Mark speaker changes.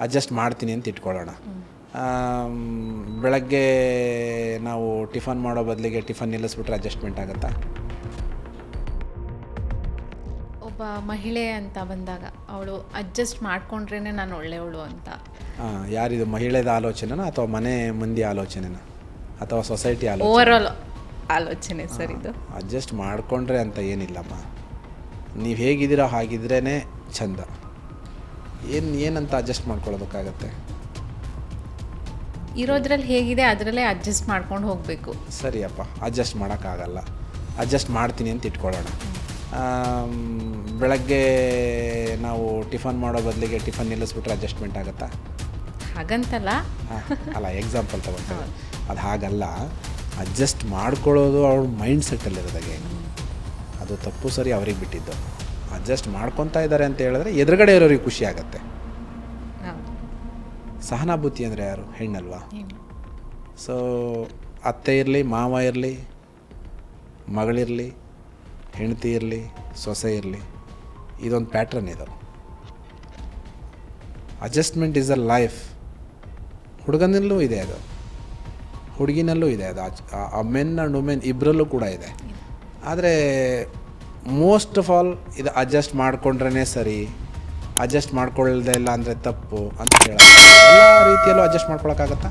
Speaker 1: Adjust ಮಾಡ್ತೀನಿ ಅಂತ ಇಟ್ಕೊಳ್ಳೋಣ. ಬೆಳಗ್ಗೆ ನಾವು ಟಿಫನ್ ಮಾಡೋ ಬದಲಿಗೆ ಟಿಫನ್ ನಿಲ್ಲಿಸ್ಬಿಟ್ರೆ ಅಡ್ಜಸ್ಟ್ಮೆಂಟ್ ಆಗುತ್ತಾ?
Speaker 2: ಒಬ್ಬ ಮಹಿಳೆ ಅಂತ ಬಂದಾಗ ಅವಳು ಅಡ್ಜಸ್ಟ್ ಮಾಡ್ಕೊಂಡ್ರೇ ನಾನು ಒಳ್ಳೆಯವಳು ಅಂತ.
Speaker 1: ಯಾರಿದು, ಮಹಿಳೆದ ಆಲೋಚನೆನಾ ಅಥವಾ ಮನೆ ಮಂದಿ ಆಲೋಚನೆನಾ ಅಥವಾ ಸೊಸೈಟಿ ಆಲೋಚನೆ?
Speaker 2: ಓವರಾಲ್ ಆಲೋಚನೆ ಸರ್ ಇದು.
Speaker 1: ಅಡ್ಜಸ್ಟ್ ಮಾಡಿಕೊಂಡ್ರೆ ಅಂತ ಏನಿಲ್ಲಮ್ಮ, ನೀವು ಹೇಗಿದ್ದೀರೋ ಹಾಗಿದ್ರೇ ಚಂದ. ಏನಂತ ಅಡ್ಜಸ್ಟ್ ಮಾಡ್ಕೊಳ್ಳೋದಕ್ಕಾಗತ್ತೆ?
Speaker 2: ಇರೋದ್ರಲ್ಲಿ ಹೇಗಿದೆ ಅದರಲ್ಲೇ ಅಡ್ಜಸ್ಟ್ ಮಾಡ್ಕೊಂಡು ಹೋಗಬೇಕು.
Speaker 1: ಸರಿಯಪ್ಪ, ಅಡ್ಜಸ್ಟ್ ಮಾಡೋಕ್ಕಾಗಲ್ಲ, ಅಡ್ಜಸ್ಟ್ ಮಾಡ್ತೀನಿ ಅಂತ ಇಟ್ಕೊಳ್ಳೋಣ. ಬೆಳಗ್ಗೆ ನಾವು ಟಿಫನ್ ಮಾಡೋ ಬದಲಿಗೆ ಟಿಫನ್ ನಿಲ್ಲಿಸ್ಬಿಟ್ರೆ ಅಡ್ಜಸ್ಟ್ಮೆಂಟ್ ಆಗುತ್ತಾ?
Speaker 2: ಹಾಗಂತಲ್ಲ,
Speaker 1: ಅಲ್ಲ, ಎಕ್ಸಾಂಪಲ್ ತಗೊಳ್ತಾರೆ. ಅದು ಹಾಗಲ್ಲ. ಅಡ್ಜಸ್ಟ್ ಮಾಡ್ಕೊಳ್ಳೋದು ಅವ್ರ ಮೈಂಡ್ ಸೆಟ್ಟಲ್ಲಿರೋದಾಗೆ, ಅದು ತಪ್ಪು ಸರಿ ಅವ್ರಿಗೆ ಬಿಟ್ಟಿದ್ದು. ಅಡ್ಜಸ್ಟ್ ಮಾಡ್ಕೊತಾ ಇದ್ದಾರೆ ಅಂತ ಹೇಳಿದ್ರೆ ಎದುರುಗಡೆ ಇರೋರಿಗೆ ಖುಷಿ ಆಗುತ್ತೆ. ಸಹನಾಭೂತಿ ಅಂದರೆ ಯಾರು? ಹೆಣ್ಣಲ್ವಾ? ಸೊ ಅತ್ತೆ ಇರಲಿ, ಮಾವ ಇರಲಿ, ಮಗಳಿರಲಿ, ಹೆಂಡತಿ ಇರಲಿ, ಸೊಸೆ ಇರಲಿ, ಇದೊಂದು ಪ್ಯಾಟ್ರನ್ ಇದು. Adjustment is a life. ಹುಡುಗನಲ್ಲೂ ಇದೆ ಅದು, ಹುಡುಗಿನಲ್ಲೂ ಇದೆ ಅದು. ಆ ಮೆನ್ ಆ್ಯಂಡ್ ವುಮೆನ್ ಇಬ್ಬರಲ್ಲೂ ಕೂಡ ಇದೆ. ಆದರೆ ಮೋಸ್ಟ್ ಆಫ್ ಆಲ್ ಇದು ಅಡ್ಜಸ್ಟ್ ಮಾಡ್ಕೊಂಡ್ರೇ ಸರಿ, ಅಡ್ಜಸ್ಟ್ ಮಾಡ್ಕೊಳ್ಳದೆ ಇಲ್ಲ ಅಂದರೆ ತಪ್ಪು ಅಂತ ಹೇಳೋದು. ಎಲ್ಲ ರೀತಿಯಲ್ಲೂ ಅಡ್ಜಸ್ಟ್ ಮಾಡ್ಕೊಳಕ್ಕಾಗತ್ತಾ?